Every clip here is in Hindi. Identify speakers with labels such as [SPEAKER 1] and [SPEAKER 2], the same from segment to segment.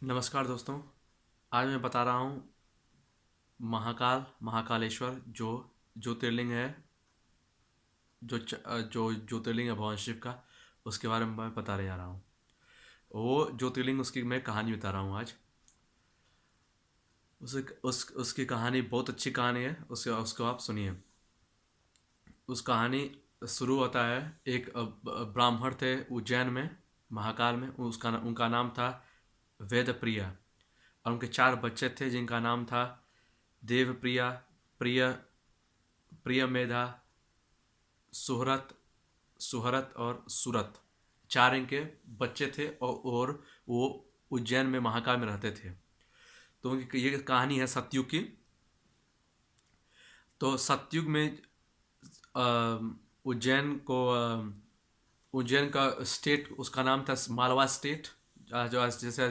[SPEAKER 1] नमस्कार दोस्तों। आज मैं बता रहा हूँ महाकालेश्वर जो ज्योतिर्लिंग है, जो ज्योतिर्लिंग है भगवान शिव का, उसके बारे में मैं बता रहा हूँ। वो ज्योतिर्लिंग, उसकी मैं कहानी बता रहा हूँ आज। उसकी कहानी बहुत अच्छी कहानी है। उसको आप सुनिए। उस कहानी शुरू होता है। एक ब्राह्मण थे उज्जैन में, महाकाल में। उनका नाम था वेदप्रिया, और उनके 4 बच्चे थे जिनका नाम था देवप्रिया, प्रिय प्रिय मेधा, सुहरत सुहरत और सूरत। 4 इनके बच्चे थे, और वो उज्जैन में महाकाल में रहते थे। तो उनकी ये कहानी है सतयुग की। तो सतयुग में अ, उज्जैन को उज्जैन का स्टेट, उसका नाम था मालवा स्टेट। जो आज जैसे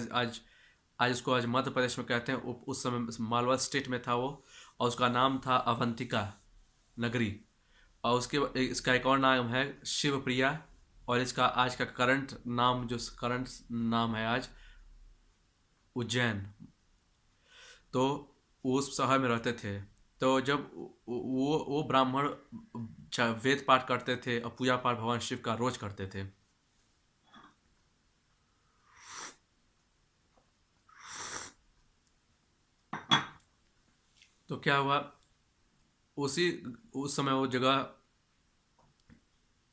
[SPEAKER 1] आज उसको आज मध्य प्रदेश में कहते हैं, उस समय मालवा स्टेट में था वो। और उसका नाम था अवंतिका नगरी। और इसका एक और नाम है शिवप्रिया। और इसका आज का करंट नाम है आज उज्जैन। तो वो उस शहर में रहते थे। तो जब वो ब्राह्मण वेद पाठ करते थे और पूजा पाठ भगवान शिव का रोज करते थे। तो क्या हुआ, उसी उस समय वो जगह,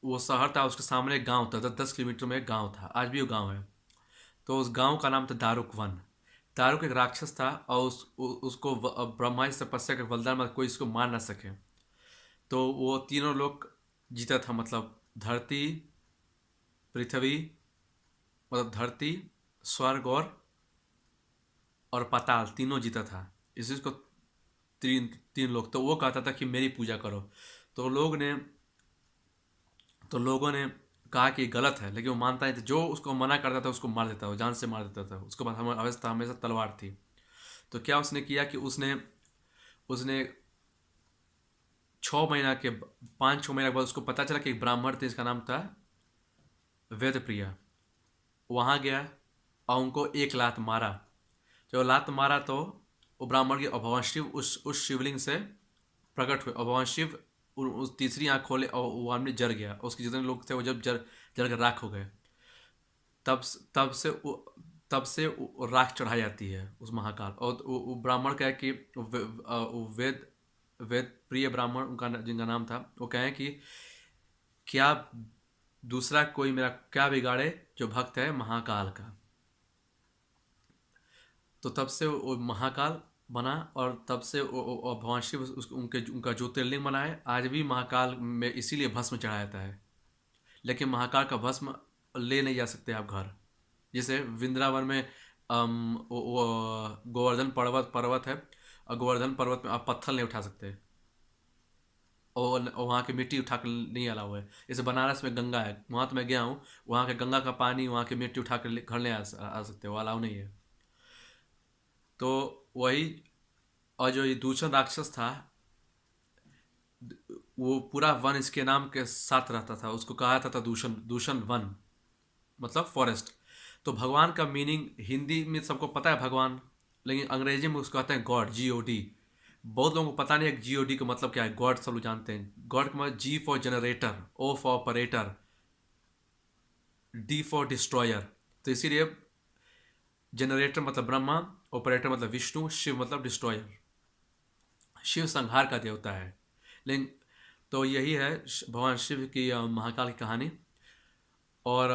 [SPEAKER 1] वो शहर था, उसके सामने एक गांव था। 10 किलोमीटर में एक गांव था, आज भी वो गांव है। तो उस गांव का नाम था दारुक वन। दारुक एक राक्षस था, और उसको ब्रह्मा जी से तपस्या के वरदान में कोई इसको मार ना सके। तो वो तीनों लोग जीता था, मतलब धरती, पृथ्वी, मतलब धरती, स्वर्ग और पाताल, तीनों जीता था। इसी को तीन तीन लोग। तो वो कहता था कि मेरी पूजा करो। तो लोग ने तो लोगों ने कहा कि गलत है, लेकिन वो मानता नहीं था। जो उसको मना करता था उसको मार देता था, वो जान से मार देता था। उसके बाद अवस्था हमेशा तलवार थी। तो क्या उसने किया कि उसने उसने 6 महीना के 5-6 महीने के बाद उसको पता चला कि एक ब्राह्मण थे, इसका नाम था वेदप्रिया। वहाँ गया और उनको एक लात मारा। जब लात मारा तो वो ब्राह्मण के, और भगवान शिव उस शिवलिंग से प्रकट हुए। और भगवान शिव उस तीसरी आँख खोले, और वो आदमी जर गया। उसके जितने लोग थे वो जब जल कर राख हो गए। तब तब से तब से राख चढ़ाई जाती है उस महाकाल। और वो ब्राह्मण का है कि वेद वेद प्रिय ब्राह्मण, जिनका नाम था, वो कहें कि क्या दूसरा कोई मेरा क्या बिगाड़े जो भक्त है महाकाल का। तो तब से वो महाकाल बना, और तब से भगवान शिव उनका ज्योतिर्लिंग बनाए। आज भी महाकाल में इसीलिए भस्म चढ़ाया जाता है। लेकिन महाकाल का भस्म ले नहीं जा सकते आप घर। जैसे वृंदावन में गोवर्धन पर्वत है, और गोवर्धन पर्वत में आप पत्थर नहीं उठा सकते, और वहाँ की मिट्टी उठा कर नहीं अलाउ है। जैसे बनारस में गंगा है, वहाँ तो मैं गया हूँ। वहाँ के गंगा का पानी, वहाँ की मिट्टी उठा कर घर नहीं आ सकते, वो अलाउ नहीं है। तो वही। और जो ये दूषण राक्षस था, वो पूरा वन इसके नाम के साथ रहता था। उसको कहा जाता था दूषण दूषण वन, मतलब फॉरेस्ट। तो भगवान का मीनिंग हिंदी में सबको पता है भगवान, लेकिन अंग्रेजी में उसको कहते हैं गॉड, GOD। बहुत लोगों को पता नहीं है GOD का मतलब क्या है। गॉड सब लोग जानते हैं। गॉड का मतलब G for generator, O for operator, D for destroyer. तो इसीलिए जनरेटर मतलब ब्रह्मा, ऑपरेटर मतलब विष्णु, शिव मतलब डिस्ट्रॉयर। शिव संहार का देवता है। लेकिन तो यही है भगवान शिव की महाकाल की कहानी। और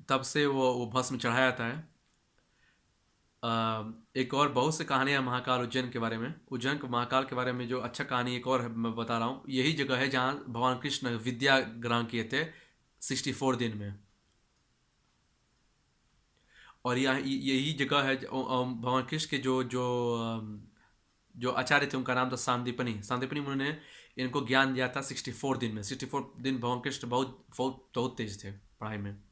[SPEAKER 1] तब से वो भस्म चढ़ाया जाता है। एक और बहुत सी कहानियाँ हैं महाकाल उज्जैन के बारे में। उज्जैन के महाकाल के बारे में जो अच्छा कहानी एक और है, मैं बता रहा हूँ। यही जगह है जहाँ भगवान कृष्ण विद्या ग्रहण किए थे 64 दिन में। और यह यही जगह है भगवान कृष्ण के जो जो जो आचार्य थे, उनका नाम था सांदीपनी। सांदीपनी उन्होंने इनको ज्ञान दिया था 64 दिन में। 64 दिन भगवान कृष्ण बहुत बहुत बहुत तेज थे पढ़ाई में।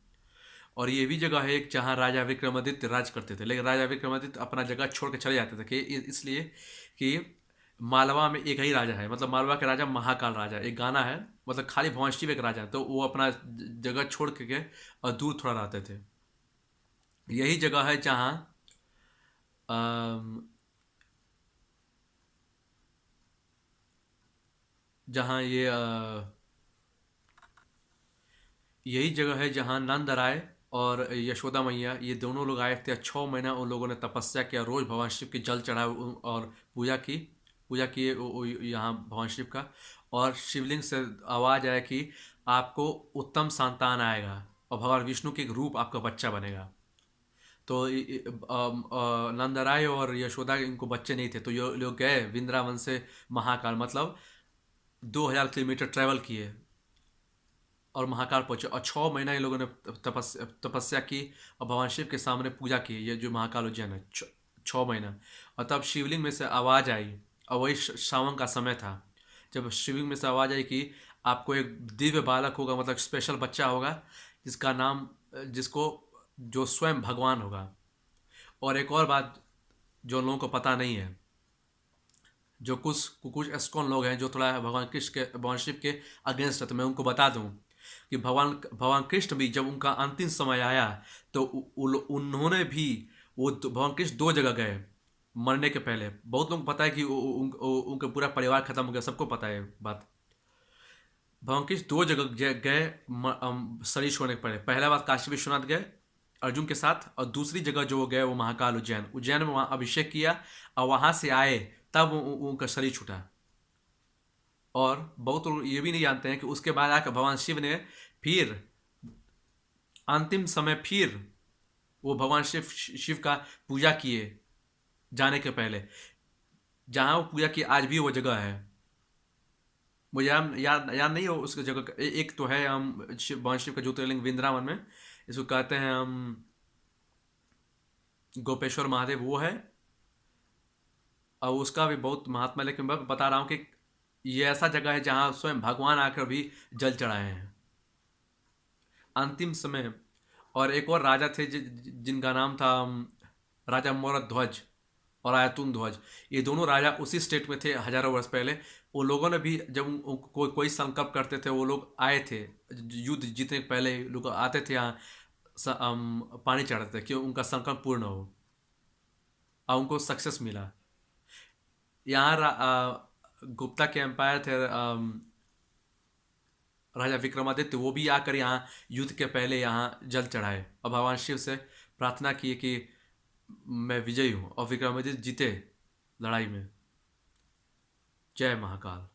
[SPEAKER 1] और ये भी जगह है एक जहाँ राजा विक्रमादित्य राज करते थे। लेकिन राजा विक्रमादित्य अपना जगह छोड़ के चले जाते थे, कि इसलिए कि मालवा में एक ही राजा है, मतलब मालवा के राजा महाकाल राजा। एक गाना है, मतलब खाली भगवान शिव एक राजा है, तो वो अपना जगह छोड़ के और दूर थोड़ा रहते थे। यही जगह है जहाँ अम, जहाँ ये यही जगह है जहाँ नंद राय और यशोदा मैया ये दोनों लोग आए थे। 6 महीना उन लोगों ने तपस्या किया, रोज भगवान शिव की जल चढ़ाए और पूजा की यहाँ भगवान शिव का। और शिवलिंग से आवाज आया कि आपको उत्तम संतान आएगा और भगवान विष्णु के एक रूप आपका बच्चा बनेगा। तो नंदराय और यशोदा इनको बच्चे नहीं थे, तो ये लोग गए वृंदावन से महाकाल, मतलब 2000 किलोमीटर ट्रैवल किए और महाकाल पहुंचे। और 6 महीना इन लोगों ने तपस्या की और भगवान शिव के सामने पूजा की। ये जो महाकाल उज्जैन है, 6 महीना। और तब शिवलिंग में से आवाज़ आई, और वही सावन का समय था जब शिवलिंग में से आवाज़ आई कि आपको एक दिव्य बालक होगा, मतलब स्पेशल बच्चा होगा जिसका नाम जिसको जो स्वयं भगवान होगा। और एक और बात जो लोगों को पता नहीं है, जो कुछ कुछ एस्कॉन लोग हैं जो थोड़ा भगवान कृष्ण के भगवान शिव के अगेंस्ट है, तो मैं उनको बता दूं कि भगवान भगवान कृष्ण भी जब उनका अंतिम समय आया तो उन्होंने भी भगवान कृष्ण 2 जगह गए मरने के पहले। बहुत लोगों को पता है कि उनका पूरा परिवार खत्म हो गया, सबको पता है बात। भगवान कृष्ण 2 जगह गए शरीर छोड़ने के पहले। पहला बार काशी विश्वनाथ गए अर्जुन के साथ, और दूसरी जगह जो वो गए वो महाकाल उज्जैन। उज्जैन में वहाँ अभिषेक किया और वहाँ से आए, तब उनका शरीर छूटा। और बहुत लोग ये भी नहीं जानते हैं कि उसके बाद आकर भगवान शिव ने फिर अंतिम समय फिर वो भगवान शिव शिव का पूजा किए जाने के पहले। जहाँ वो पूजा की आज भी वो जगह है। मुझे याद याद नहीं हो उसकी जगह एक तो है, हम भगवान शिव का ज्योतिर्लिंग वृंदावन में, इसको कहते हैं हम गोपेश्वर महादेव, वो है। और उसका भी बहुत महात्मा है, लेकिन मैं बता रहा हूँ कि ये ऐसा जगह है जहाँ स्वयं भगवान आकर भी जल चढ़ाए हैं अंतिम समय। और एक और राजा थे जिनका नाम था राजा मोरद ध्वज और आयतुन ध्वज। ये दोनों राजा उसी स्टेट में थे हजारों वर्ष पहले। वो लोगों ने भी जब कोई संकल्प करते थे, वो लोग आए थे युद्ध जीतने के पहले, लोग आते थे यहाँ पानी चढ़ाते थे कि उनका संकल्प पूर्ण हो, और उनको सक्सेस मिला। यहाँ गुप्ता के एम्पायर थे, राजा विक्रमादित्य, वो भी आकर यहाँ युद्ध के पहले यहाँ जल चढ़ाए और भगवान शिव से प्रार्थना की कि मैं विजयी हूँ, और विक्रमादित्य जीते लड़ाई में। जय महाकाल।